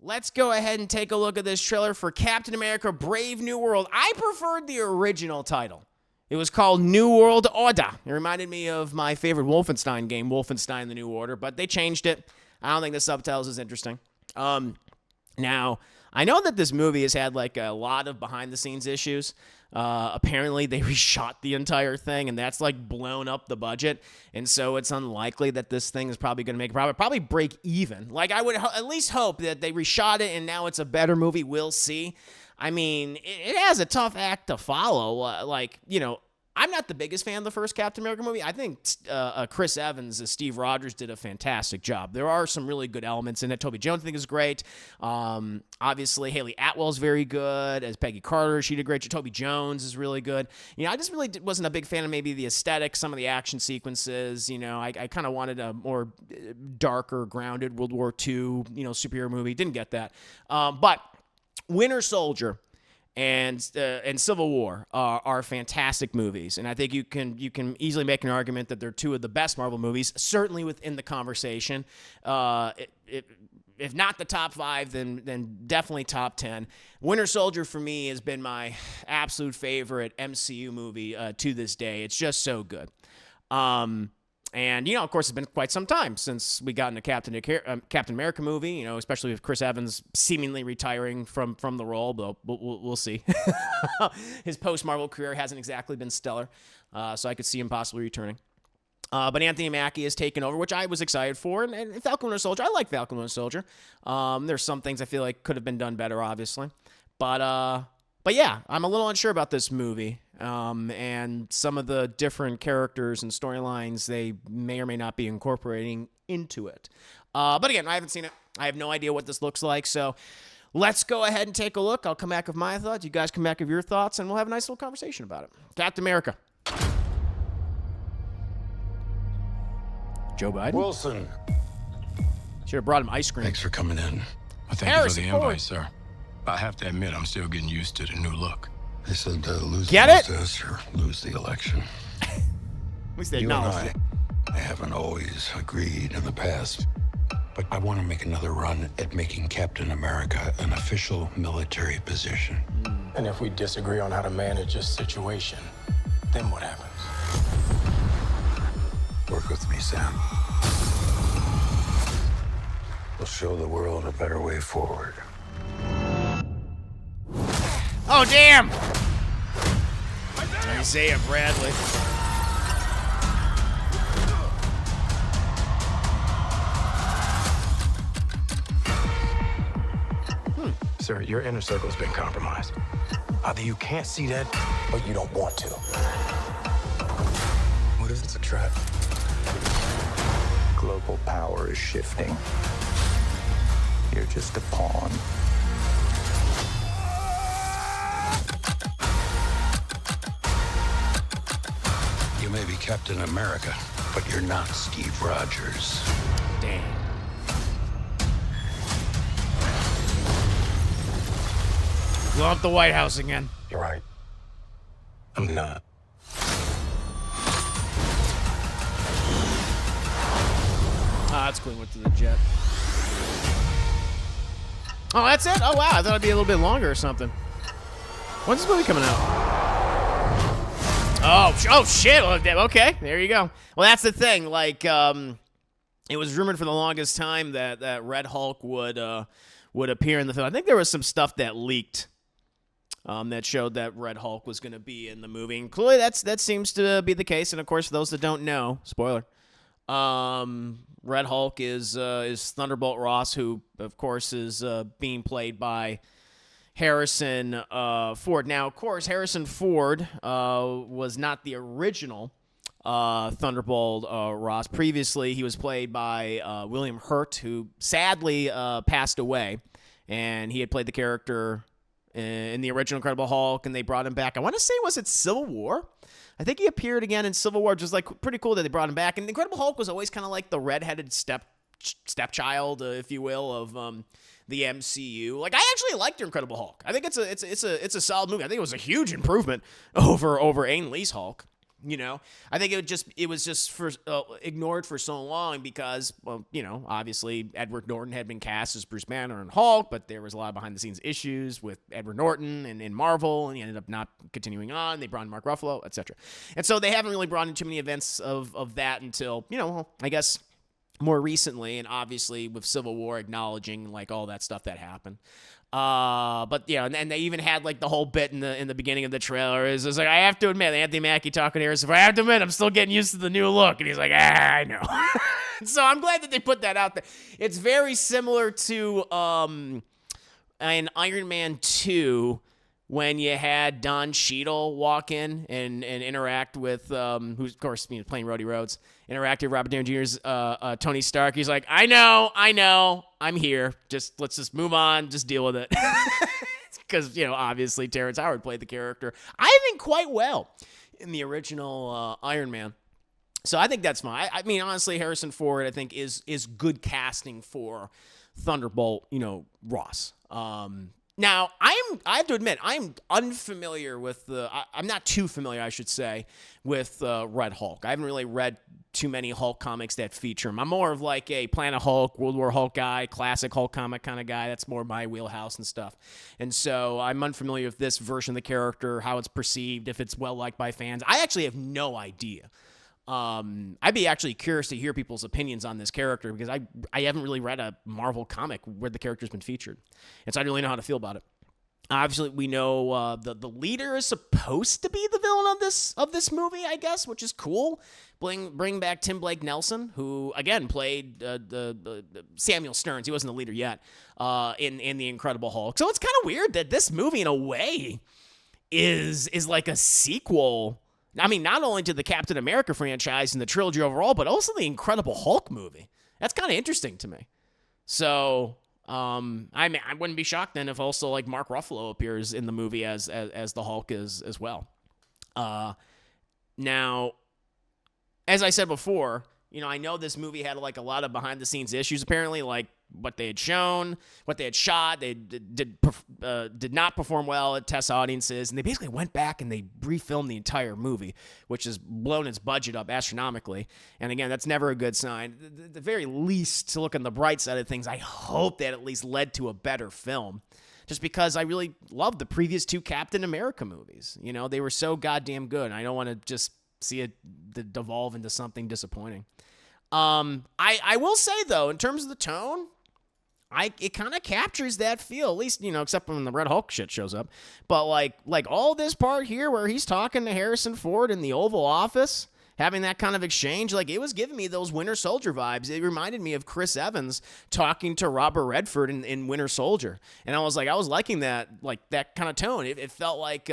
let's go ahead and take a look at this trailer for Captain America Brave New World. I preferred the original title. It was called New World Order. It reminded me of my favorite Wolfenstein game, Wolfenstein The New Order, but they changed it. I don't think the subtitles is interesting. Now, I know that this movie has had like a lot of behind-the-scenes issues. Apparently, they reshot the entire thing, and that's like blown up the budget. And so it's unlikely that this thing is probably going to make a profit, probably break even. Like, I would at least hope that they reshot it, and now it's a better movie. We'll see. I mean, it has a tough act to follow. I'm not the biggest fan of the first Captain America movie. I think Chris Evans as Steve Rogers did a fantastic job. There are some really good elements in it. Toby Jones, I think, is great. Obviously, Haley Atwell's very good. As Peggy Carter, she did great. Toby Jones is really good. I just really wasn't a big fan of maybe the aesthetic, some of the action sequences. I kind of wanted a more darker, grounded World War II, superhero movie. Didn't get that. But Winter Soldier and Civil War are fantastic movies, and I think you can easily make an argument that they're two of the best Marvel movies, certainly within the conversation. If not the top 5, then definitely top 10. Winter Soldier for me has been my absolute favorite MCU movie to this day. It's just so good. And, of course, it's been quite some time since we got in a Captain America movie, especially with Chris Evans seemingly retiring from the role, but we'll see. His post-Marvel career hasn't exactly been stellar, so I could see him possibly returning. But Anthony Mackie has taken over, which I was excited for, and Falcon Winter Soldier, I like Falcon Winter Soldier. There's some things I feel like could have been done better, obviously. But yeah, I'm a little unsure about this movie. And some of the different characters and storylines they may or may not be incorporating into it. But again, I haven't seen it. I have no idea what this looks like. So let's go ahead and take a look. I'll come back with my thoughts. You guys come back with your thoughts, and we'll have a nice little conversation about it. Captain America. Joe Biden. Wilson. Should have brought him ice cream. Thanks for coming in. Well, thank you for the invite, sir. I have to admit, I'm still getting used to the new look. They said lose Get the it? process or lose the election. At least they You and acknowledged it. I haven't always agreed in the past, but I want to make another run at making Captain America an official military position. And if we disagree on how to manage this situation, then what happens? Work with me, Sam. We'll show the world a better way forward. Oh, damn! Isaiah Bradley. Sir, your inner circle's been compromised. Either you can't see that, or you don't want to. What if it's a trap? Global power is shifting. You're just a pawn. You may be Captain America, but you're not Steve Rogers. Damn. Blow up the White House again. You're right. I'm not. That's cool. Went to the jet. Oh, that's it? Oh, wow. I thought it'd be a little bit longer or something. When's this movie coming out? Oh, shit. Okay, there you go. Well, that's the thing. Like, it was rumored for the longest time that Red Hulk would appear in the film. I think there was some stuff that leaked that showed that Red Hulk was going to be in the movie. And clearly, that seems to be the case. And, of course, for those that don't know, spoiler, Red Hulk is Thunderbolt Ross, who, of course, is being played by Harrison Ford. Now, of course, Harrison Ford was not the original Thunderbolt Ross. Previously, he was played by William Hurt, who sadly passed away. And he had played the character in the original Incredible Hulk, and they brought him back. I want to say, was it Civil War? I think he appeared again in Civil War, just like pretty cool that they brought him back. And the Incredible Hulk was always kind of like the redheaded stepchild, if you will, of the MCU. Like, I actually liked the Incredible Hulk. I think it's a solid movie. I think it was a huge improvement over Ang Lee's Hulk. You know, I think it was just ignored for so long because, well, you know, obviously Edward Norton had been cast as Bruce Banner and Hulk, but there was a lot of behind the scenes issues with Edward Norton and in Marvel, and he ended up not continuing on. They brought in Mark Ruffalo, etc. And so they haven't really brought in too many events of that until, you know, I guess more recently, and obviously with Civil War acknowledging like all that stuff that happened. But yeah, and they even had like the whole bit in the beginning of the trailer is like, I have to admit, Anthony Mackie talking to Harrison Ford, I have to admit, I'm still getting used to the new look, and he's like, I know. So I'm glad that they put that out there. It's very similar to in Iron Man 2 when you had Don Cheadle walk in and interact with who's of course playing Roddy Rhodes, interact with Robert Downey Jr.'s Tony Stark. He's like, I know, I'm here. Let's just move on, just deal with it. Because obviously Terrence Howard played the character, I think, quite well in the original Iron Man. So I think that's fine. I mean, honestly, Harrison Ford, I think, is good casting for Thunderbolt, Ross. Now, I have to admit, I'm unfamiliar with I'm not too familiar, I should say, with Red Hulk. I haven't really read too many Hulk comics that feature him. I'm more of like a Planet Hulk, World War Hulk guy, classic Hulk comic kind of guy. That's more my wheelhouse and stuff. And so I'm unfamiliar with this version of the character, how it's perceived, if it's well-liked by fans. I actually have no idea. I'd be actually curious to hear people's opinions on this character because I haven't really read a Marvel comic where the character's been featured, and so I don't really know how to feel about it. Obviously, we know the leader is supposed to be the villain of this movie, I guess, which is cool. Bring back Tim Blake Nelson, who again played the Samuel Stearns. He wasn't the leader yet in the Incredible Hulk. So it's kind of weird that this movie, in a way, is like a sequel. I mean, not only to the Captain America franchise and the trilogy overall, but also the Incredible Hulk movie. That's kind of interesting to me. So, I wouldn't be shocked then if also like Mark Ruffalo appears in the movie as the Hulk as well. Now, as I said before, I know this movie had like a lot of behind the scenes issues. Apparently, like what they had shown, what they had shot, they did not perform well at test audiences, and they basically went back and they refilmed the entire movie, which has blown its budget up astronomically. And again, that's never a good sign. The very least, to look on the bright side of things, I hope that at least led to a better film. Just because I really loved the previous two Captain America movies. They were so goddamn good. I don't want to just see it devolve into something disappointing. I will say, though, in terms of the tone, it kind of captures that feel, at least, except when the Red Hulk shit shows up. But like all this part here where he's talking to Harrison Ford in the Oval Office, having that kind of exchange, like it was giving me those Winter Soldier vibes. It reminded me of Chris Evans talking to Robert Redford in Winter Soldier. And I was liking that, like that kind of tone. It felt like,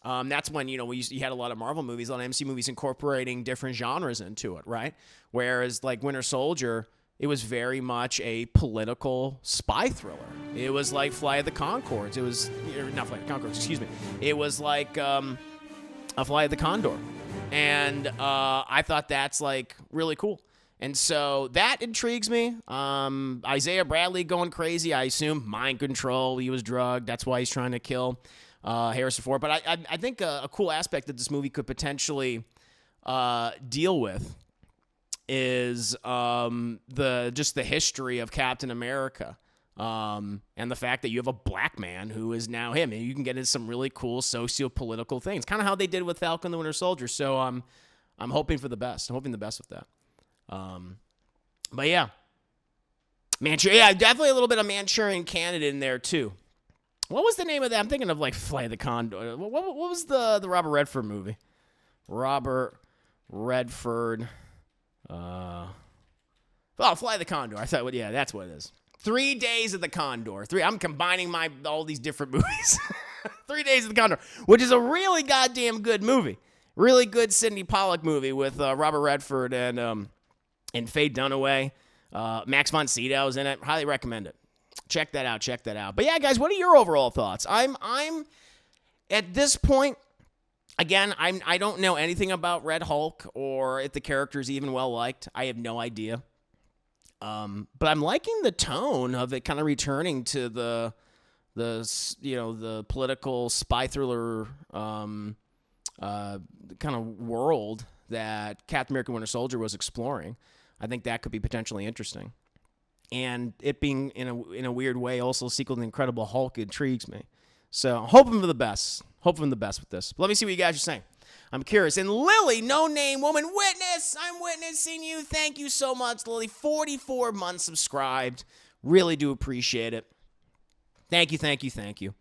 that's when, you had a lot of Marvel movies, a lot of MC movies incorporating different genres into it, right? Whereas like Winter Soldier, it was very much a political spy thriller. It was like Flight of the Conchords. It was, not Flight of the Conchords, excuse me. It was like a Flight of the Condor. And I thought that's like really cool. And so that intrigues me. Isaiah Bradley going crazy. I assume mind control. He was drugged. That's why he's trying to kill Harrison Ford. But I think a cool aspect that this movie could potentially deal with is the history of Captain America, and the fact that you have a black man who is now him, and you can get into some really cool socio-political things, kind of how they did with Falcon the Winter Soldier. So I'm hoping for the best. I'm hoping the best with that. But yeah, definitely a little bit of Manchurian Candidate in there too. What was the name of that? I'm thinking of like Flight of the Condor. What was the Robert Redford movie? Robert Redford. Flight of the Condor. I thought, yeah, that's what it is. 3 Days of the Condor. I'm combining all these different movies. 3 Days of the Condor, which is a really goddamn good movie. Really good Sidney Pollack movie with Robert Redford and Faye Dunaway. Max von Sydow's in it. Highly recommend it. Check that out. But yeah, guys, what are your overall thoughts? I'm at this point, again, I don't know anything about Red Hulk or if the character is even well liked. I have no idea. But I'm liking the tone of it kind of returning to the political spy thriller kind of world that Captain America Winter Soldier was exploring. I think that could be potentially interesting. And it being in a weird way also a sequel to The Incredible Hulk intrigues me. So hoping for the best. Hoping for the best with this. But let me see what you guys are saying. I'm curious. And Lily, no name woman, witness. I'm witnessing you. Thank you so much, Lily. 44 months subscribed. Really do appreciate it. Thank you, thank you, thank you.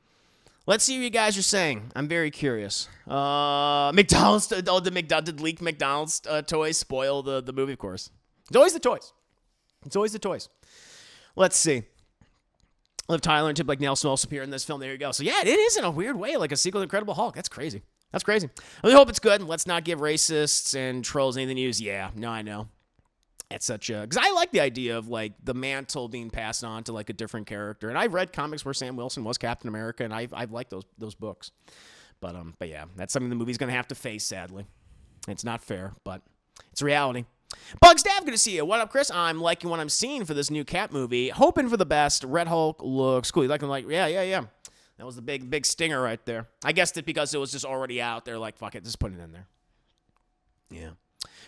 Let's see what you guys are saying. I'm very curious. McDonald's, did leaked McDonald's toys spoil the movie? Of course. It's always the toys. It's always the toys. Let's see. Liv Tyler and Tip like Nelson also appear in this film. There you go. So yeah, it is in a weird way like a sequel to Incredible Hulk. That's crazy. That's crazy. I really hope it's good. Let's not give racists and trolls anything to use. Yeah, no, I know. It's such a... Because I like the idea of, like, the mantle being passed on to, like, a different character. And I've read comics where Sam Wilson was Captain America, and I've liked those books. But yeah, that's something the movie's going to have to face, sadly. It's not fair, but it's reality. Bug Staff, good to see you. What up, Chris? I'm liking what I'm seeing for this new Cap movie. Hoping for the best. Red Hulk looks cool. You like him? Like, yeah. That was the big stinger right there. I guessed it because it was just already out there. Like, fuck it, just put it in there. Yeah.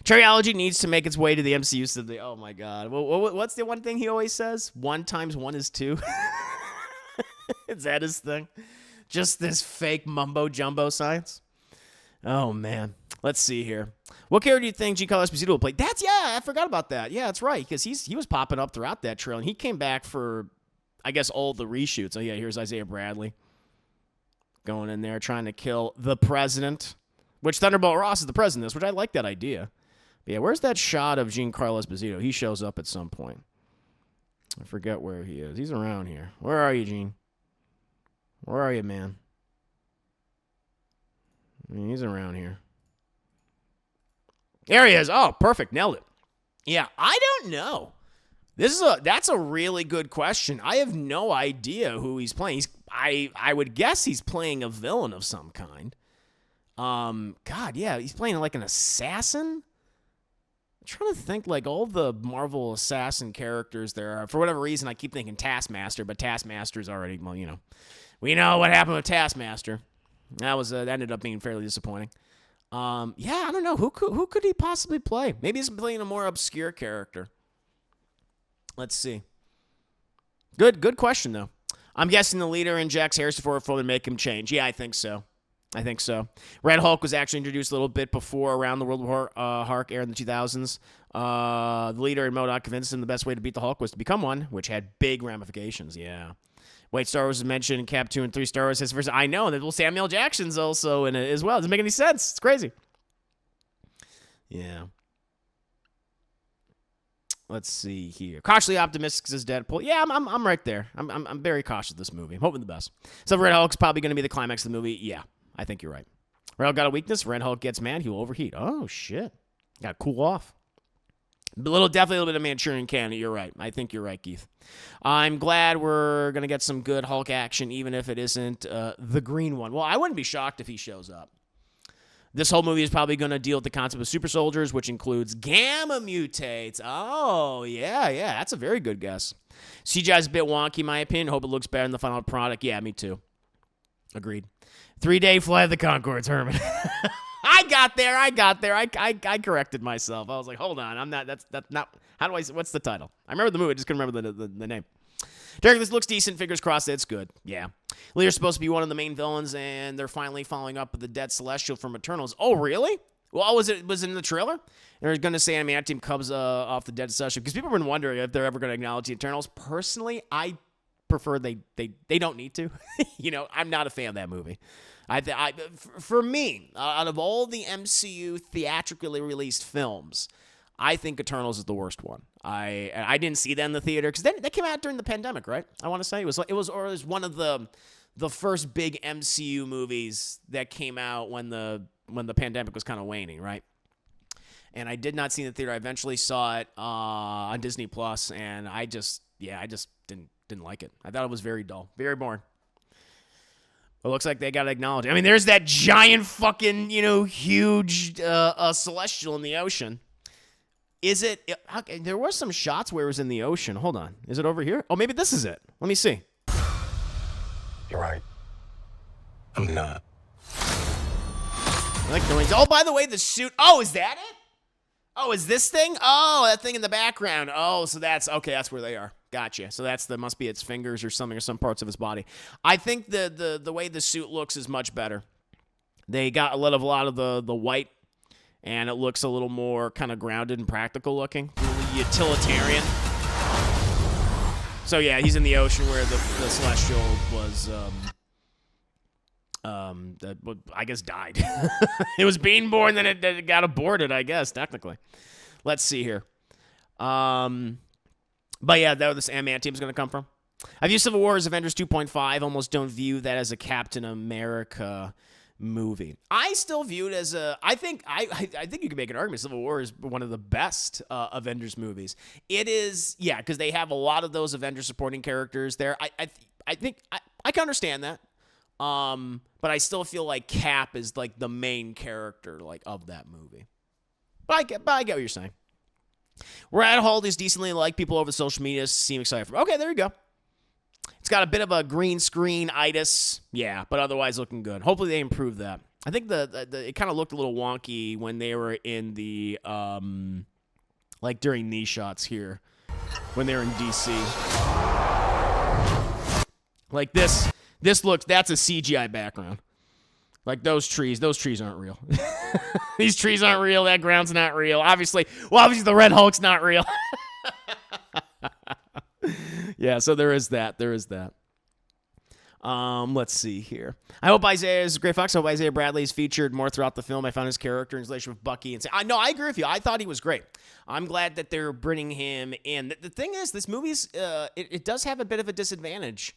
Cherryology needs to make its way to the MCU. So oh my god, what's the one thing he always says? 1 × 1 is 2. Is that his thing? Just this fake mumbo jumbo science. Oh man, let's see here. What character do you think Giancarlo Esposito will play? I forgot about that. Yeah, that's right, because he was popping up throughout that trailer, and he came back for, I guess, all the reshoots. Oh yeah, here's Isaiah Bradley going in there trying to kill the president, which Thunderbolt Ross is the president, which I like that idea. But yeah, where's that shot of Giancarlo Esposito? He shows up at some point. I forget where he is. He's around here. Where are you, Gene? Where are you, man? He's around here. There he is. Oh, perfect. Nailed it. Yeah, I don't know. That's a really good question. I have no idea who he's playing. I would guess he's playing a villain of some kind. God, yeah, he's playing like an assassin. I'm trying to think, like, all the Marvel assassin characters there are. For whatever reason, I keep thinking Taskmaster, but Taskmaster's already, well, you know. We know what happened with Taskmaster. That ended up being fairly disappointing. Yeah, I don't know. Who could he possibly play? Maybe he's playing a more obscure character. Let's see. Good question, though. I'm guessing the leader injects Harrison Ford to make him change. Yeah, I think so. Red Hulk was actually introduced a little bit before Around the World War Hulk aired in the 2000s. The leader in MODOK convinced him the best way to beat the Hulk was to become one, which had big ramifications. Yeah. Wait, Star Wars was mentioned in Cap 2 and 3 Star Wars. First, I know. And Samuel Jackson's also in it as well. It doesn't make any sense. It's crazy. Yeah. Let's see here. Cautiously optimistic as Deadpool. Yeah, I'm right there. I'm very cautious of this movie. I'm hoping the best. So Red Hulk's probably going to be the climax of the movie. Yeah. I think you're right. Red Hulk got a weakness. Red Hulk gets mad. He will overheat. Oh, shit. Got to cool off. Definitely a little bit of Manchurian Candy. You're right. I think you're right, Keith. I'm glad we're going to get some good Hulk action, even if it isn't the green one. Well, I wouldn't be shocked if he shows up. This whole movie is probably going to deal with the concept of super soldiers, which includes gamma mutates. Oh, yeah. That's a very good guess. CGI's a bit wonky, in my opinion. Hope it looks better in the final product. Yeah, me too. Agreed. 3-day flight of the Conchords, Herman. I got there. I corrected myself. I was like, hold on. I'm not. That's not. How do I? What's the title? I remember the movie. I just couldn't remember the name. Derek, this looks decent. Fingers crossed it's good. Yeah. Leader's supposed to be one of the main villains, and they're finally following up with the dead Celestial from Eternals. Oh, really? Well, was it in the trailer? They're going to say, that team comes off the dead Celestial because people have been wondering if they're ever going to acknowledge the Eternals. Personally, I prefer they don't need to. You know, I'm not a fan of that movie. For me, out of all the MCU theatrically released films, I think Eternals is the worst one. I didn't see that in the theater because that came out during the pandemic, right? I want to say it was one of the first big MCU movies that came out when the pandemic was kind of waning, right? And I did not see it in the theater. I eventually saw it on Disney Plus, and I just didn't like it. I thought it was very dull, very boring. It looks like they got to acknowledge it. I mean, there's that giant fucking, huge Celestial in the ocean. Is it? Okay, there were some shots where it was in the ocean. Hold on. Is it over here? Oh, maybe this is it. Let me see. You're right. I'm not. I like the wings. Oh, by the way, the suit. Oh, is that it? Oh, is this thing? Oh, that thing in the background. Oh, so that's okay. That's where they are. Gotcha. So must be its fingers or something, or some parts of his body. I think the way the suit looks is much better. They got a lot of the white, and it looks a little more kind of grounded and practical looking, really utilitarian. So yeah, he's in the ocean where the Celestial was. I guess died. It was being born, then it got aborted, I guess, technically. Let's see here. But yeah, that's where this Ant-Man team is going to come from. I view Civil War as Avengers 2.5. Almost don't view that as a Captain America movie. I still view it as I think you can make an argument Civil War is one of the best Avengers movies. It is, yeah, because they have a lot of those Avengers supporting characters there. I think I can understand that. But I still feel like Cap is like the main character like of that movie. But I get what you're saying. Rat Hulk is decently liked. People over social media seem excited for. Okay, there you go. It's got a bit of a green screen-itis, yeah, but otherwise looking good. Hopefully they improve that. I think it kind of looked a little wonky when they were in the like during these shots here when they were in DC. Like this looks, that's a CGI background. Like those trees aren't real. These trees aren't real. That ground's not real. Obviously the Red Hulk's not real. Yeah, so there is that. Let's see here. I hope Isaiah is a great Fox. I hope Isaiah Bradley is featured more throughout the film. I found his character and his relationship with Bucky. And no, I agree with you. I thought he was great. I'm glad that they're bringing him in. The thing is, this movie's it does have a bit of a disadvantage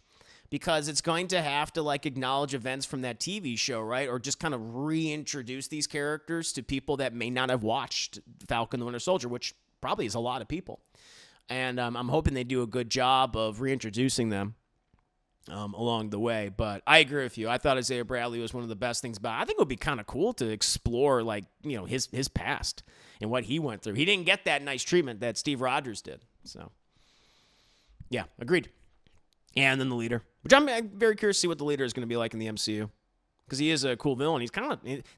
because it's going to have to like acknowledge events from that TV show, right? Or just kind of reintroduce these characters to people that may not have watched Falcon the Winter Soldier, which probably is a lot of people. And I'm hoping they do a good job of reintroducing them along the way. But I agree with you. I thought Isaiah Bradley was one of the best things about it. I think it would be kind of cool to explore, like, you know, his past and what he went through. He didn't get that nice treatment that Steve Rogers did. So, yeah, agreed. And then the leader, which I'm very curious to see what the leader is going to be like in the MCU. Because he is a cool villain. It's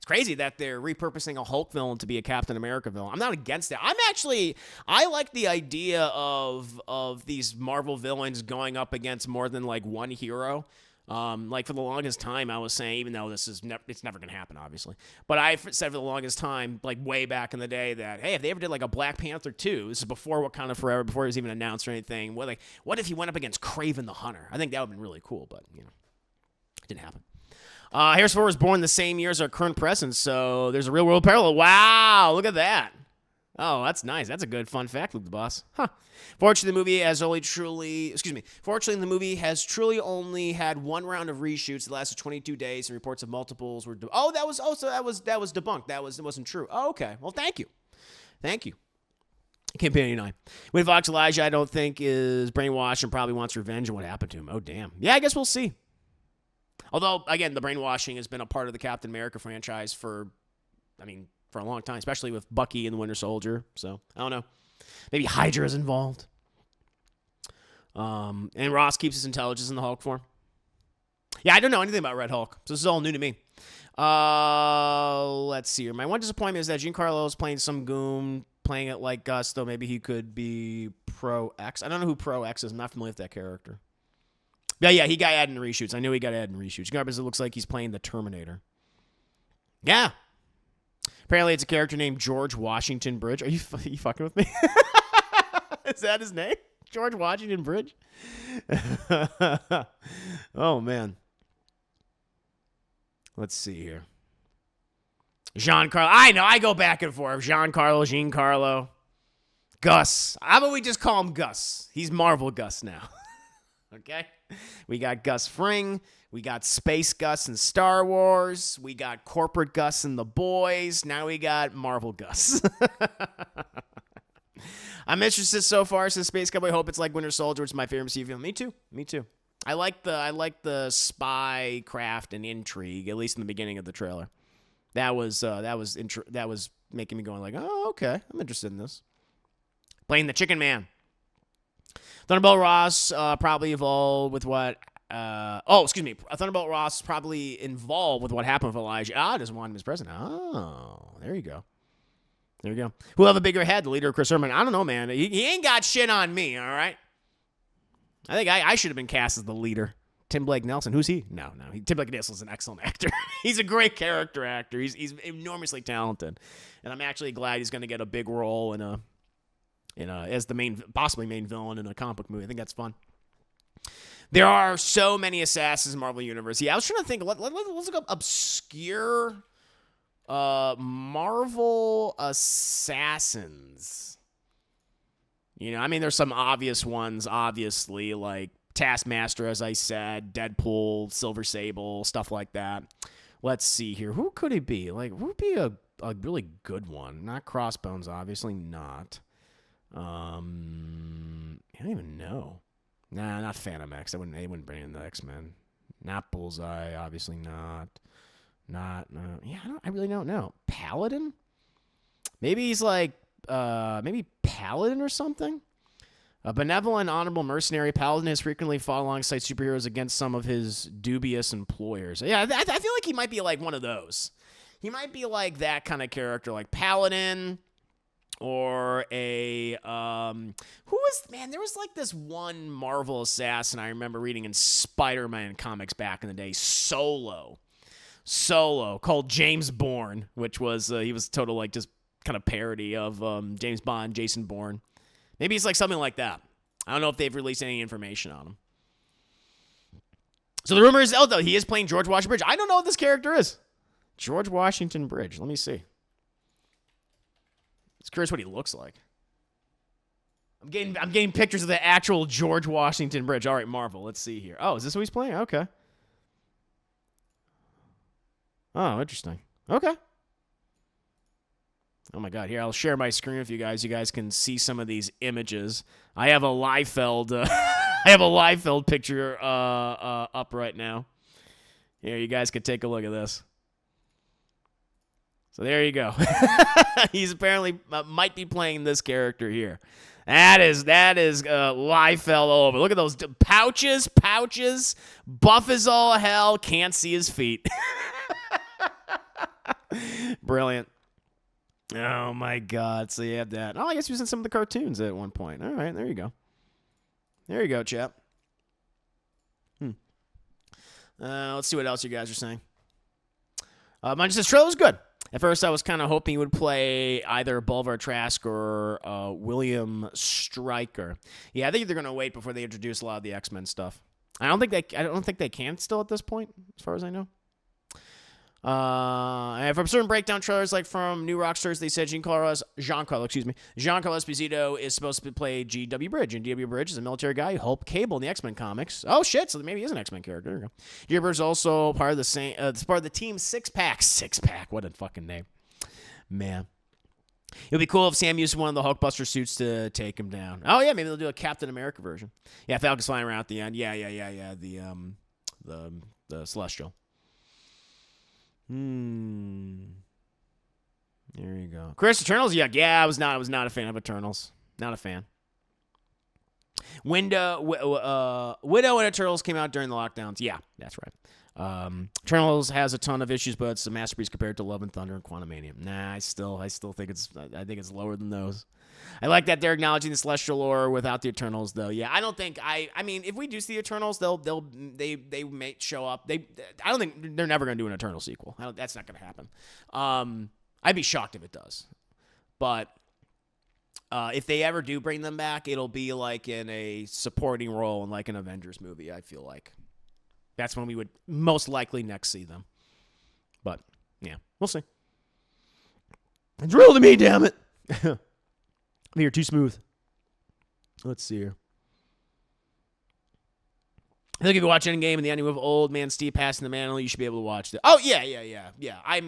crazy that they're repurposing a Hulk villain to be a Captain America villain. I'm not against that. I like the idea of these Marvel villains going up against more than like one hero. Like for the longest time, I was saying, even though it's never going to happen, obviously. But I said for the longest time, like way back in the day, that hey, if they ever did like a Black Panther 2, this is before Wakanda Forever, before it was even announced or anything. What if he went up against Kraven the Hunter? I think that would have been really cool, but you know, it didn't happen. Harrison Ford was born the same year as our current president, so there's a real-world parallel. Wow, look at that. Oh, that's nice. That's a good fun fact, Luke the Boss. Huh. Fortunately, the movie has truly only had one round of reshoots that lasted 22 days, and reports of multiples were. That was debunked. It wasn't true. Oh, okay. Well, thank you. Campaign 89. When Fox Elijah, I don't think is brainwashed and probably wants revenge on what happened to him. Oh, damn. Yeah, I guess we'll see. Although, again, the brainwashing has been a part of the Captain America franchise for a long time, especially with Bucky and the Winter Soldier. So, I don't know. Maybe Hydra is involved. And Ross keeps his intelligence in the Hulk form. Yeah, I don't know anything about Red Hulk, so this is all new to me. Let's see here. My one disappointment is that Giancarlo is playing some goon, playing it like Gus, though maybe he could be Pro X. I don't know who Pro X is. I'm not familiar with that character. Yeah, he got added in reshoots. I knew he got added in reshoots. Garbage, it looks like he's playing the Terminator. Yeah. Apparently, it's a character named George Washington Bridge. Are you fucking with me? Is that his name? George Washington Bridge? Oh, man. Let's see here. Giancarlo. I know, I go back and forth. Giancarlo. Gus. How about we just call him Gus? He's Marvel Gus now. Okay? We got Gus Fring. We got Space Gus in Star Wars. We got Corporate Gus in The Boys. Now we got Marvel Gus. I'm interested so far since Space Cowboy. I hope it's like Winter Soldier, which is my favorite MCU film. Me too. I like the spy craft and intrigue, at least in the beginning of the trailer. That was making me going like, oh, okay, I'm interested in this. Playing the Chicken Man. Thunderbolt Ross probably evolved with what excuse me. Thunderbolt Ross is probably involved with what happened with Elijah. Doesn't want him as president. Oh, there you go. There you go. Who'll have a bigger head, the leader of Chris Herman? I don't know, man. He ain't got shit on me, all right? I think I should have been cast as the leader. Tim Blake Nelson. Who's he? No. Tim Blake Nelson's an excellent actor. He's a great character actor. He's enormously talented. And I'm actually glad he's going to get a big role as the possibly main villain in a comic book movie. I think that's fun. There are so many assassins in Marvel Universe. Yeah, I was trying to think. Let's look up obscure Marvel assassins. You know, I mean, there's some obvious ones, obviously, like Taskmaster, as I said, Deadpool, Silver Sable, stuff like that. Let's see here. Who could it be? Like, who would be a really good one? Not Crossbones, obviously not. I don't even know. Nah, not Phantom X. They wouldn't bring in the X-Men. Not Bullseye, obviously not. I really don't know. Paladin? Maybe he's like, maybe Paladin or something? A benevolent, honorable mercenary, Paladin has frequently fought alongside superheroes against some of his dubious employers. Yeah, I feel like he might be like one of those. He might be like that kind of character, like Paladin, or a there was like this one Marvel assassin I remember reading in Spider-Man comics back in the day, Solo, called James Bourne, which was he was total like just kind of parody of James Bond, Jason Bourne. Maybe it's like something like that. I don't know if they've released any information on him. So the rumor is, though, he is playing George Washington Bridge. I don't know what this character is. George Washington Bridge. Let me see. It's curious what he looks like. I'm getting pictures of the actual George Washington Bridge. All right, Marvel. Let's see here. Oh, is this who he's playing? Okay. Oh, interesting. Okay. Oh my God! Here, I'll share my screen with you guys. You guys can see some of these images. I have a Liefeld. Picture up right now. Here, you guys could take a look at this. So there you go. He's apparently might be playing this character here. That is Liefeld all over. Look at those pouches, buff as all hell. Can't see his feet. Brilliant. Oh, my God. So you have that. Oh, I guess he was in some of the cartoons at one point. All right, there you go. There you go, chap. Let's see what else you guys are saying. Mine says, trailer was good. At first, I was kind of hoping he would play either Bolivar Trask or William Stryker. Yeah, I think they're going to wait before they introduce a lot of the X-Men stuff. I don't think they can still at this point, as far as I know. And from certain breakdown trailers, like from New Rockstars, they said Giancarlo Esposito is supposed to play G.W. Bridge, and G.W. Bridge is a military guy who helped Cable in the X-Men comics. Oh shit! So maybe he is an X-Men character. There you go. G.W. Bridge is also part of the same. It's part of the Team Six Pack. What a fucking name, man. It would be cool if Sam used one of the Hulkbuster suits to take him down. Oh yeah, maybe they'll do a Captain America version. Yeah, Falcon's flying around at the end. Yeah. The Celestial. There you go. Chris, Eternals, yeah, I was not a fan of Eternals. Not a fan. Widow and Eternals came out during the lockdowns. Yeah, that's right. Eternals has a ton of issues, but it's a masterpiece compared to Love and Thunder and Quantumania. Nah, I still think it's lower than those. I like that they're acknowledging the Celestial lore without the Eternals, though. Yeah, I don't think I mean, if we do see the Eternals, they may show up. I don't think they're never going to do an Eternal sequel. That's not going to happen. I'd be shocked if it does. But if they ever do bring them back, it'll be like in a supporting role in like an Avengers movie. I feel like that's when we would most likely next see them. But yeah, we'll see. It's real to me, damn it. You're too smooth. Let's see here. I think if you watch Endgame and the ending with Old Man Steve passing the mantle, you should be able to watch that. Oh yeah. I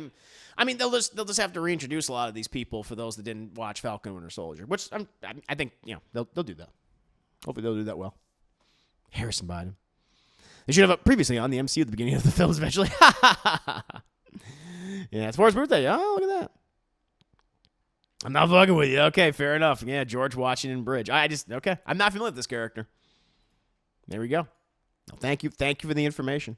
mean, they'll just have to reintroduce a lot of these people for those that didn't watch Falcon and Winter Soldier, which I think they'll do that. Hopefully they'll do that well. Harrison Biden. They should have previously on the MCU at the beginning of the films eventually. Yeah, it's for his birthday. Oh, look at that. I'm not fucking with you. Okay, fair enough. Yeah, George Washington Bridge. I'm not familiar with this character. There we go. Well, thank you for the information.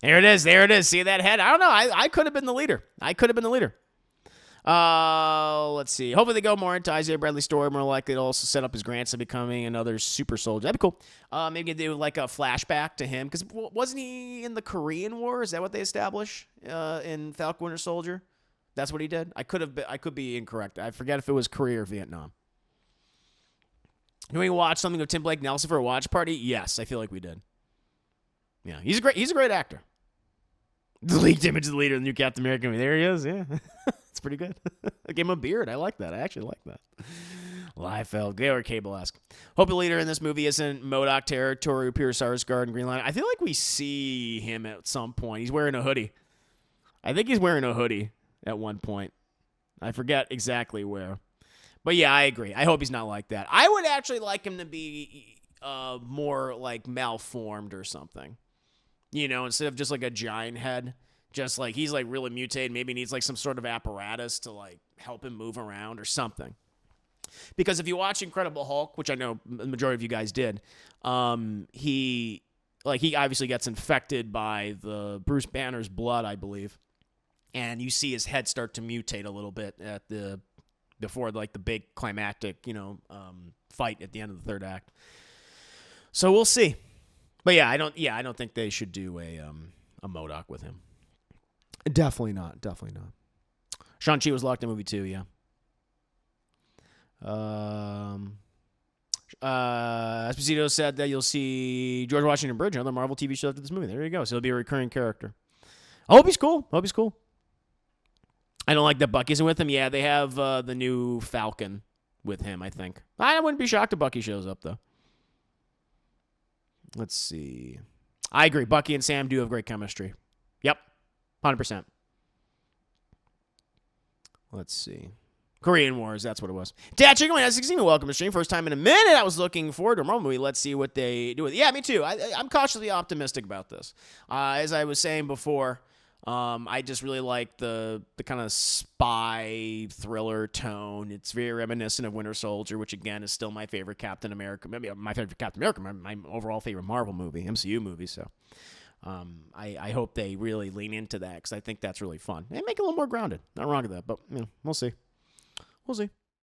There it is. See that head? I don't know. I could have been the leader. Let's see. Hopefully they go more into Isaiah Bradley's story. More likely to also set up his grandson becoming another super soldier. That'd be cool. Maybe do like a flashback to him, because wasn't he in the Korean War? Is that what they establish in Falcon Winter Soldier? That's what he did. I could be incorrect. I forget if it was Korea or Vietnam. Do we watch something with Tim Blake Nelson for a watch party? Yes, I feel like we did. Yeah, he's a great actor. The leaked image of the leader of the new Captain America. There he is. Yeah, it's pretty good. I gave him a beard. I like that. I actually like that. Liefeld, they were Cable-esque. Hope the leader in this movie isn't MODOK territory, who appears Sarsgaard and Green Lantern. I feel like we see him at some point. He's wearing a hoodie. I think he's wearing a hoodie at one point. I forget exactly where. But yeah, I agree. I hope he's not like that. I would actually like him to be more like malformed or something. You know, instead of just like a giant head, just like he's like really mutated. Maybe needs like some sort of apparatus to like help him move around or something. Because if you watch Incredible Hulk, which I know the majority of you guys did, he obviously gets infected by the Bruce Banner's blood, I believe, and you see his head start to mutate a little bit before like the big climactic, fight at the end of the third act. So we'll see. But yeah, I don't think they should do a MODOK with him. Definitely not. Shang-Chi was locked in movie 2, yeah. Esposito said that you'll see George Washington Bridge, another Marvel TV show after this movie. There you go. So he'll be a recurring character. I hope he's cool. I don't like that Bucky's in with him. Yeah, they have the new Falcon with him, I think. I wouldn't be shocked if Bucky shows up, though. Let's see. I agree. Bucky and Sam do have great chemistry. Yep. 100%. Let's see. Korean Wars, that's what it was. Dad Chicken Wing 16, welcome to stream. First time in a minute. I was looking forward to a Marvel movie. Let's see what they do with it. Yeah, me too. I'm cautiously optimistic about this. As I was saying before, I just really like the kind of spy thriller tone. It's very reminiscent of Winter Soldier, which again is still my favorite Captain America. Maybe my favorite Captain America, my overall favorite Marvel movie, MCU movie. So I hope they really lean into that, because I think that's really fun and make it a little more grounded. Not wrong with that, but we'll see.